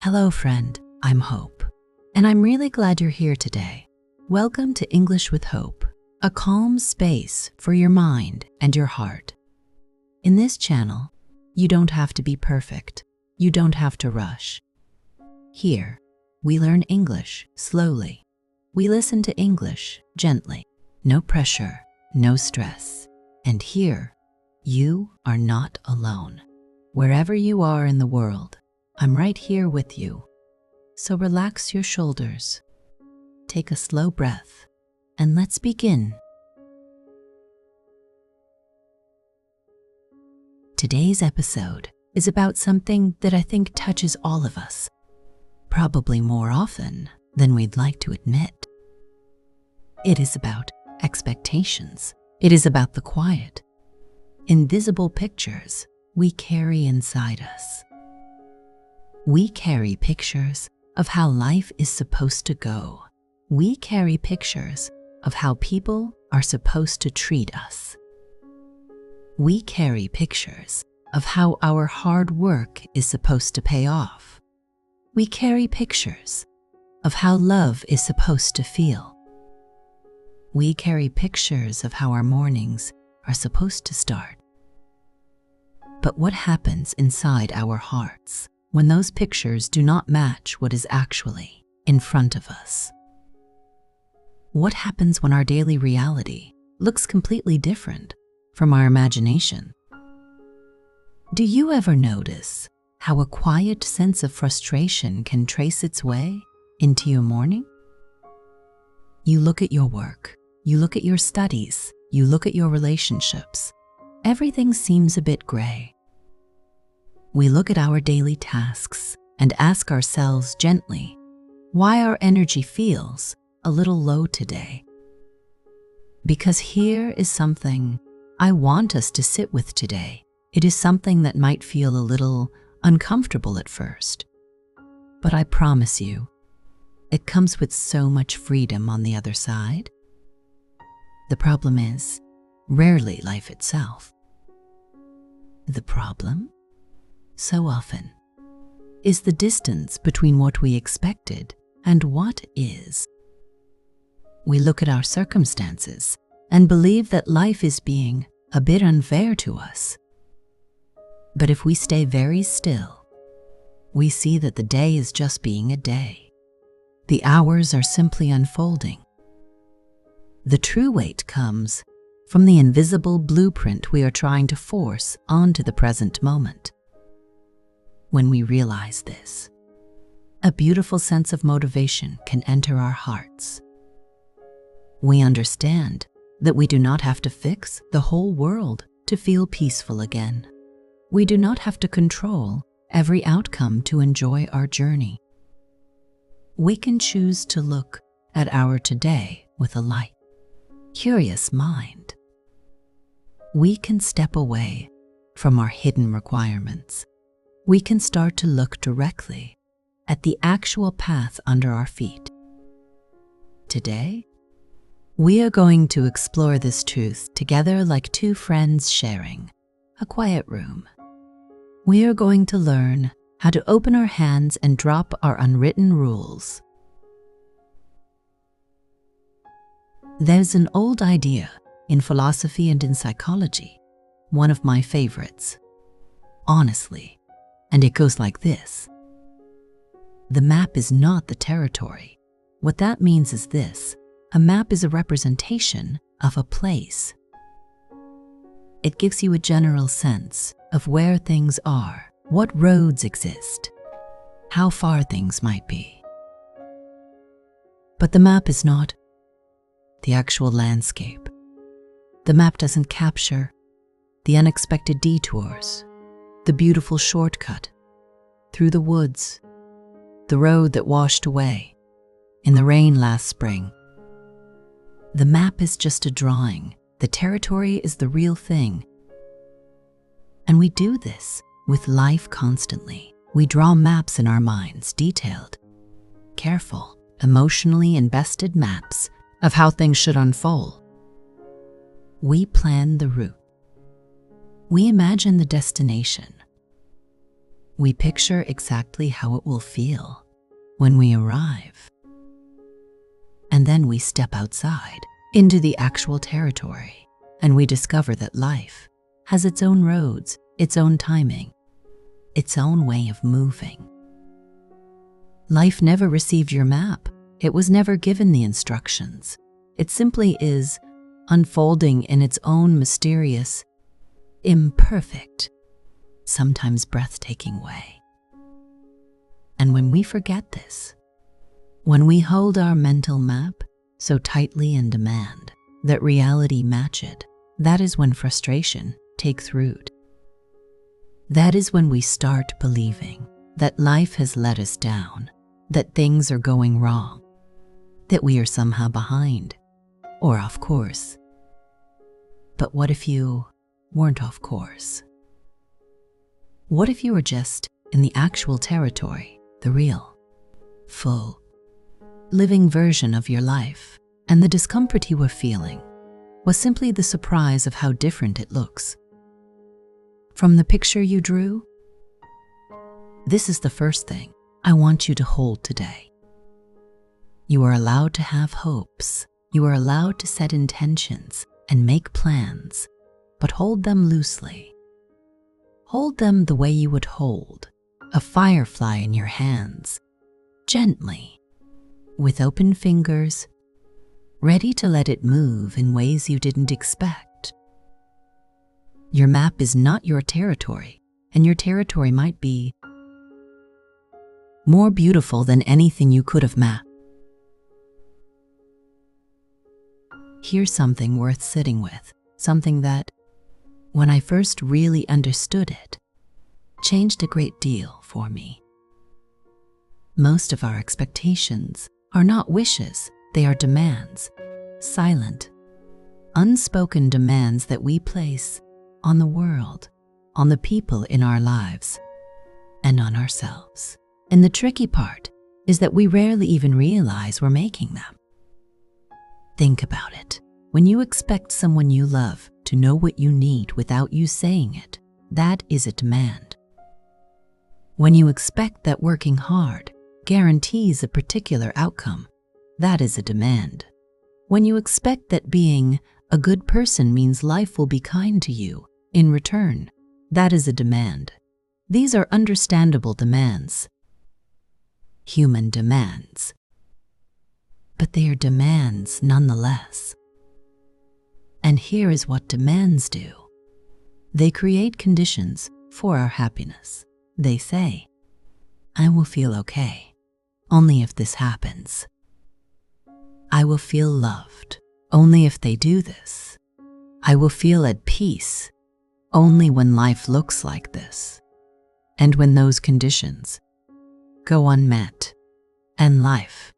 Hello, friend. I'm Hope, and I'm really glad you're here today. Welcome to English with Hope, a calm space for your mind and your heart. In this channel, you don't have to be perfect. You don't have to rush. Here, we learn English slowly. We listen to English gently. No pressure, no stress. And here, you are not alone. Wherever you are in the world, I'm right here with you. So relax your shoulders, take a slow breath, and let's begin. Today's episode is about something that I think touches all of us, probably more often than we'd like to admit. It is about expectations. It is about the quiet, invisible pictures we carry inside us. We carry pictures of how life is supposed to go. We carry pictures of how people are supposed to treat us. We carry pictures of how our hard work is supposed to pay off. We carry pictures of how love is supposed to feel. We carry pictures of how our mornings are supposed to start. But what happens inside our hearts when those pictures do not match what is actually in front of us? What happens when our daily reality looks completely different from our imagination? Do you ever notice how a quiet sense of frustration can trace its way into your morning? You look at your work, you look at your studies, you look at your relationships. Everything seems a bit gray. We look at our daily tasks and ask ourselves gently why our energy feels a little low today. Because here is something I want us to sit with today. It is something that might feel a little uncomfortable at first, but I promise you, it comes with so much freedom on the other side. The problem is rarely life itself. The problem, so often, is the distance between what we expected and what is. We look at our circumstances and believe that life is being a bit unfair to us. But if we stay very still, we see that the day is just being a day. The hours are simply unfolding. The true weight comes from the invisible blueprint we are trying to force onto the present moment. When we realize this, a beautiful sense of motivation can enter our hearts. We understand that we do not have to fix the whole world to feel peaceful again. We do not have to control every outcome to enjoy our journey. We can choose to look at our today with a light, curious mind. We can step away from our hidden requirements. We can start to look directly at the actual path under our feet. Today, we are going to explore this truth together like two friends sharing a quiet room. We are going to learn how to open our hands and drop our unwritten rules. There's an old idea in philosophy and in psychology, one of my favorites, honestly, and it goes like this. The map is not the territory. What that means is this: a map is a representation of a place. It gives you a general sense of where things are, what roads exist, how far things might be. But the map is not the actual landscape. The map doesn't capture the unexpected detours, the beautiful shortcut through the woods, the road that washed away in the rain last spring. The map is just a drawing. The territory is the real thing. And we do this with life constantly. We draw maps in our minds, detailed, careful, emotionally invested maps of how things should unfold. We plan the route. We imagine the destination. We picture exactly how it will feel when we arrive. And then we step outside into the actual territory, and we discover that life has its own roads, its own timing, its own way of moving. Life never received your map. It was never given the instructions. It simply is unfolding in its own mysterious, imperfect, sometimes breathtaking way. And when we forget this, when we hold our mental map so tightly in demand that reality match it, that is when frustration takes root. That is when we start believing that life has let us down, that things are going wrong, that we are somehow behind or off course. But what if you weren't off course? What if you were just in the actual territory, the real, full, living version of your life, and the discomfort you were feeling was simply the surprise of how different it looks from the picture you drew? This is the first thing I want you to hold today. You are allowed to have hopes. You are allowed to set intentions and make plans, but hold them loosely. Hold them the way you would hold a firefly in your hands, gently, with open fingers, ready to let it move in ways you didn't expect. Your map is not your territory, and your territory might be more beautiful than anything you could have mapped. Here's something worth sitting with, something that, when I first really understood it, changed a great deal for me. Most of our expectations are not wishes, they are demands, silent, unspoken demands that we place on the world, on the people in our lives, and on ourselves. And the tricky part is that we rarely even realize we're making them. Think about it. When you expect someone you love to know what you need without you saying it, that is a demand. When you expect that working hard guarantees a particular outcome, that is a demand. When you expect that being a good person means life will be kind to you in return, that is a demand. These are understandable demands, human demands, but they are demands nonetheless. And here is what demands do. They create conditions for our happiness. They say, I will feel okay only if this happens. I will feel loved only if they do this. I will feel at peace only when life looks like this. And when those conditions go unmet, and life,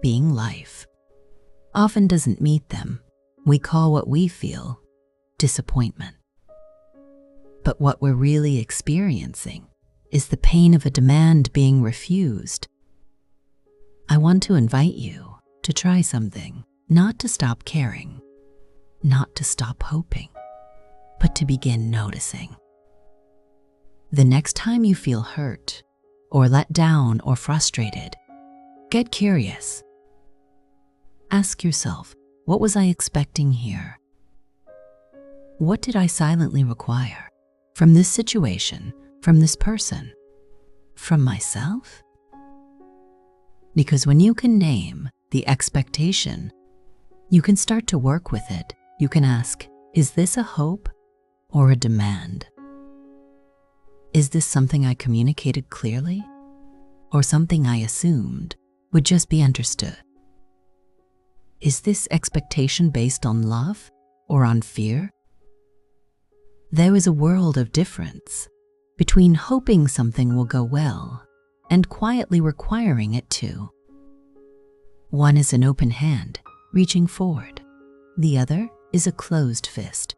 being life, often doesn't meet them, we call what we feel disappointment. But what we're really experiencing is the pain of a demand being refused. I want to invite you to try something, not to stop caring, not to stop hoping, but to begin noticing. The next time you feel hurt, or let down, or frustrated, get curious. Ask yourself, what was I expecting here? What did I silently require from this situation, from this person, from myself? Because when you can name the expectation, you can start to work with it. You can ask, is this a hope or a demand? Is this something I communicated clearly, or something I assumed would just be understood? Is this expectation based on love or on fear? There is a world of difference between hoping something will go well and quietly requiring it to. One is an open hand reaching forward. The other is a closed fist,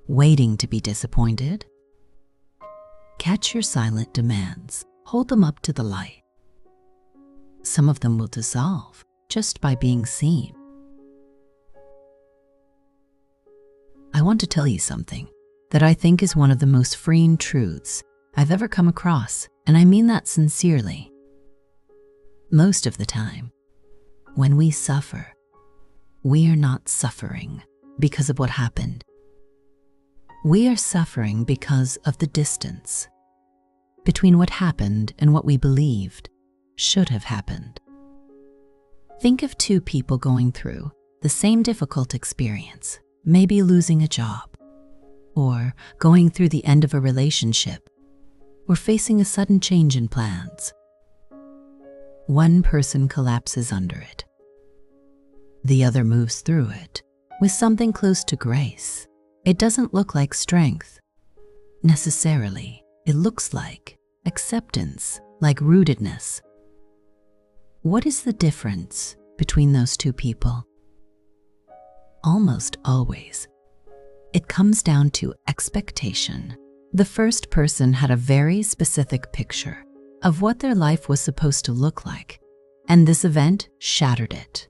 waiting to be disappointed. Catch your silent demands. Hold them up to the light. Some of them will dissolve just by being seen. I want to tell you something that I think is one of the most freeing truths I've ever come across, and I mean that sincerely. Most of the time, when we suffer, we are not suffering because of what happened. We are suffering because of the distance between what happened and what we believed should have happened. Think of two people going through the same difficult experience, maybe losing a job, or going through the end of a relationship, or facing a sudden change in plans. One person collapses under it. The other moves through it with something close to grace. It doesn't look like strength necessarily. It looks like acceptance, like rootedness. What is the difference between those two people? Almost always, it comes down to expectation. The first person had a very specific picture of what their life was supposed to look like, and this event shattered it.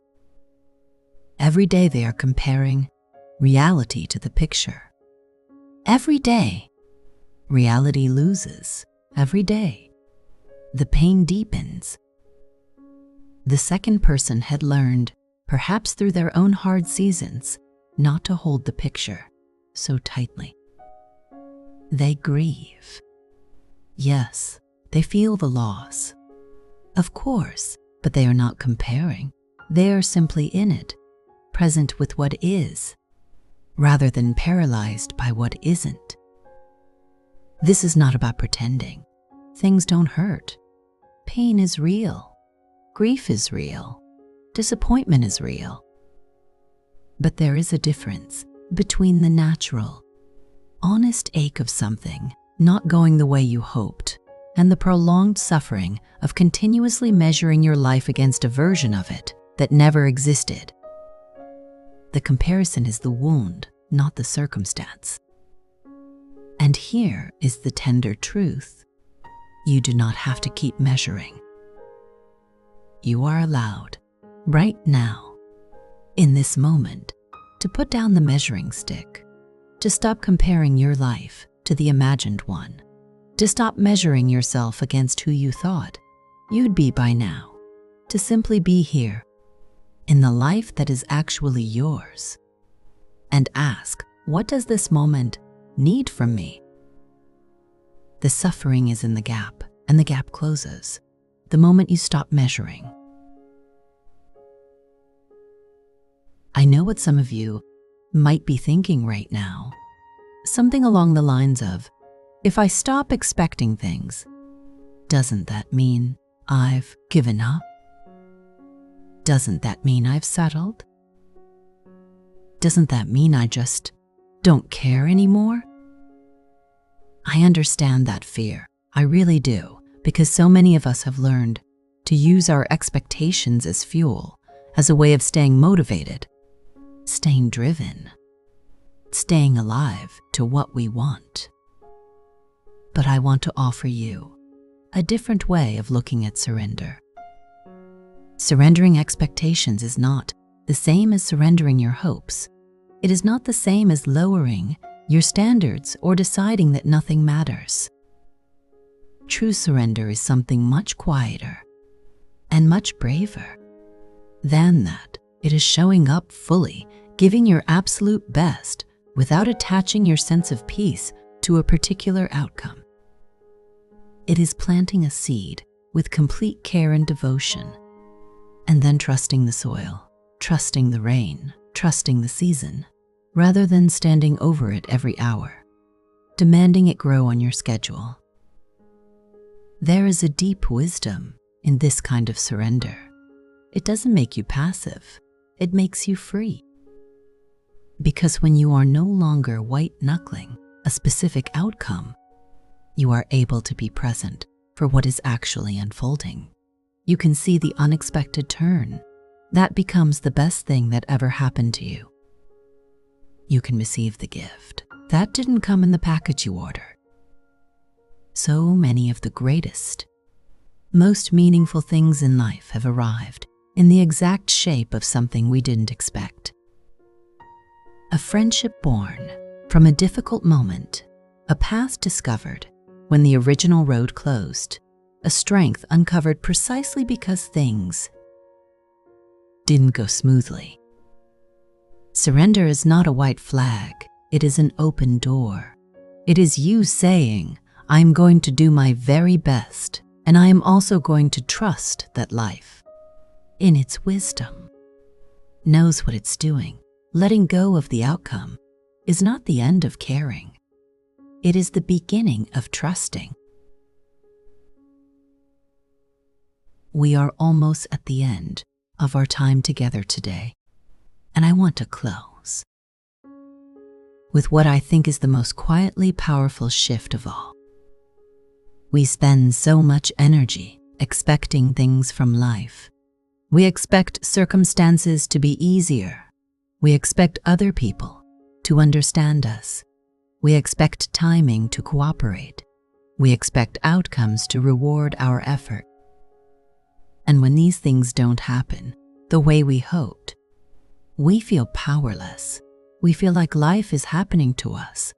Every day they are comparing reality to the picture. Every day, reality loses. Every day, the pain deepens. The second person had learned, perhaps through their own hard seasons, not to hold the picture so tightly. They grieve. Yes, they feel the loss. Of course, but they are not comparing. They are simply in it, present with what is, rather than paralyzed by what isn't. This is not about pretending. Things don't hurt. Pain is real. Grief is real. Disappointment is real. But there is a difference between the natural, honest ache of something not going the way you hoped and the prolonged suffering of continuously measuring your life against a version of it that never existed. The comparison is the wound, not the circumstance. And here is the tender truth. You do not have to keep measuring. You are allowed, right now, in this moment, to put down the measuring stick, to stop comparing your life to the imagined one, to stop measuring yourself against who you thought you'd be by now, to simply be here in the life that is actually yours, and ask, what does this moment need from me? The suffering is in the gap, and the gap closes the moment you stop measuring. I know what some of you might be thinking right now. Something along the lines of, if I stop expecting things, doesn't that mean I've given up? Doesn't that mean I've settled? Doesn't that mean I just don't care anymore? I understand that fear. I really do, because so many of us have learned to use our expectations as fuel, as a way of staying motivated, staying driven, staying alive to what we want. But I want to offer you a different way of looking at surrender. Surrendering expectations is not the same as surrendering your hopes. It is not the same as lowering your standards or deciding that nothing matters. True surrender is something much quieter and much braver than that. It is showing up fully, giving your absolute best without attaching your sense of peace to a particular outcome. It is planting a seed with complete care and devotion, and then trusting the soil, trusting the rain, trusting the season, rather than standing over it every hour, demanding it grow on your schedule. There is a deep wisdom in this kind of surrender. It doesn't make you passive, it makes you free. Because when you are no longer white-knuckling a specific outcome, you are able to be present for what is actually unfolding. You can see the unexpected turn. That becomes the best thing that ever happened to you. You can receive the gift. That didn't come in the package you ordered. So many of the greatest, most meaningful things in life have arrived in the exact shape of something we didn't expect. A friendship born from a difficult moment, a path discovered when the original road closed, a strength uncovered precisely because things didn't go smoothly. Surrender is not a white flag, it is an open door. It is you saying, I'm going to do my very best, and I am also going to trust that life, in its wisdom, knows what it's doing. Letting go of the outcome is not the end of caring. It is the beginning of trusting. We are almost at the end of our time together today, and I want to close with what I think is the most quietly powerful shift of all. We spend so much energy expecting things from life. We expect circumstances to be easier. We expect other people to understand us. We expect timing to cooperate. We expect outcomes to reward our effort. And when these things don't happen the way we hoped, we feel powerless. We feel like life is happening to us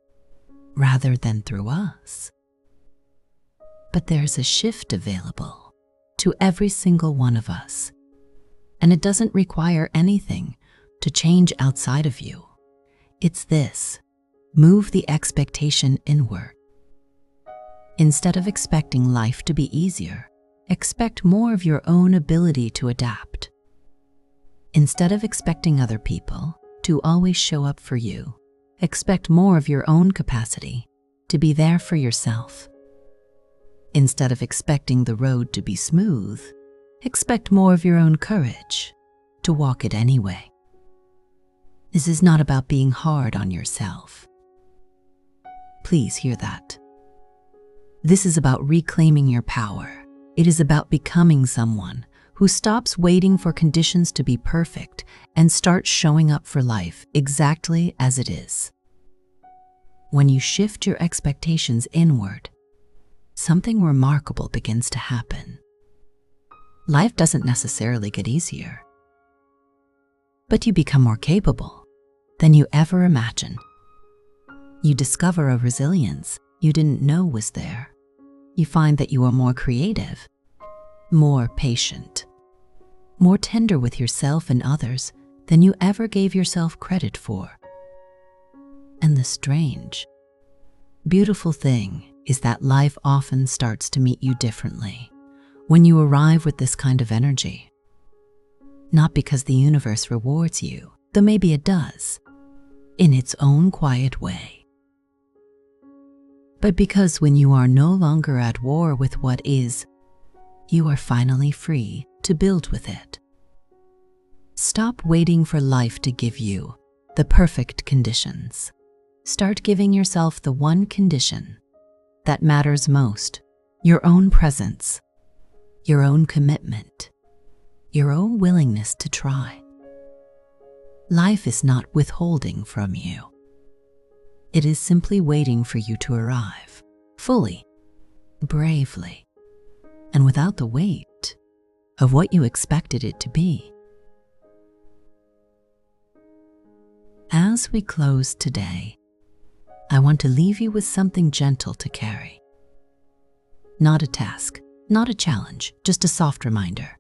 rather than through us. But there's a shift available to every single one of us, and it doesn't require anything to change outside of you. It's this: move the expectation inward. Instead of expecting life to be easier, expect more of your own ability to adapt. Instead of expecting other people to always show up for you, expect more of your own capacity to be there for yourself. Instead of expecting the road to be smooth, expect more of your own courage to walk it anyway. This is not about being hard on yourself. Please hear that. This is about reclaiming your power. It is about becoming someone who stops waiting for conditions to be perfect and starts showing up for life exactly as it is. When you shift your expectations inward, something remarkable begins to happen. Life doesn't necessarily get easier, but you become more capable than you ever imagined. You discover a resilience you didn't know was there. You find that you are more creative, more patient, more tender with yourself and others than you ever gave yourself credit for. And the strange, beautiful thing is that life often starts to meet you differently when you arrive with this kind of energy. Not because the universe rewards you, though maybe it does, in its own quiet way, but because when you are no longer at war with what is, you are finally free to build with it. Stop waiting for life to give you the perfect conditions. Start giving yourself the one condition that matters most: your own presence, your own commitment, your own willingness to try. Life is not withholding from you. It is simply waiting for you to arrive, fully, bravely, and without the weight of what you expected it to be. As we close today, I want to leave you with something gentle to carry. Not a task, not a challenge, just a soft reminder.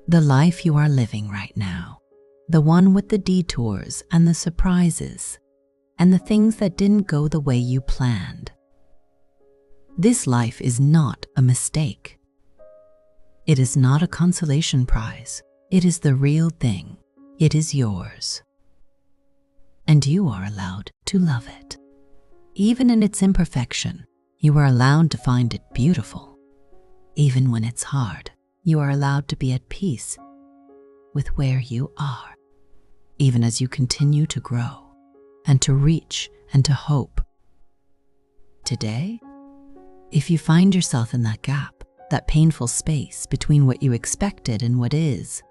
The life you are living right now, the one with the detours and the surprises, and the things that didn't go the way you planned. This life is not a mistake. It is not a consolation prize. It is the real thing. It is yours. And you are allowed to love it. Even in its imperfection, you are allowed to find it beautiful. Even when it's hard, you are allowed to be at peace with where you are, even as you continue to grow and to reach and to hope. Today, if you find yourself in that gap, that painful space between what you expected and what is,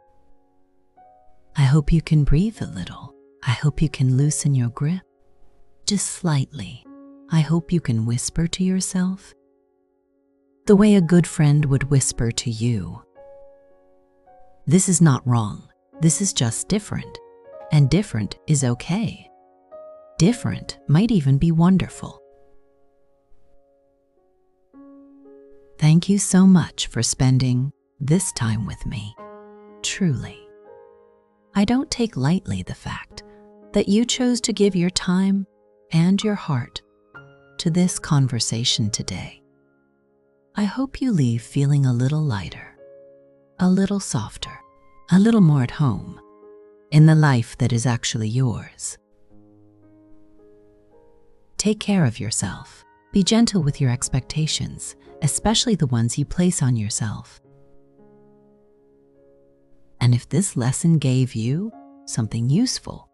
I hope you can breathe a little. I hope you can loosen your grip, just slightly. I hope you can whisper to yourself the way a good friend would whisper to you. This is not wrong. This is just different. And different is okay. Different might even be wonderful. Thank you so much for spending this time with me. Truly. I don't take lightly the fact that you chose to give your time and your heart to this conversation today. I hope you leave feeling a little lighter, a little softer, a little more at home in the life that is actually yours. Take care of yourself. Be gentle with your expectations, especially the ones you place on yourself. And if this lesson gave you something useful,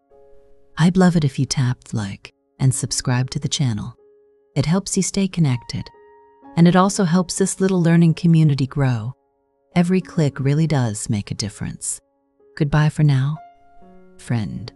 I'd love it if you tapped like and subscribe to the channel. It helps you stay connected, and it also helps this little learning community grow. Every click really does make a difference. Goodbye for now, friend.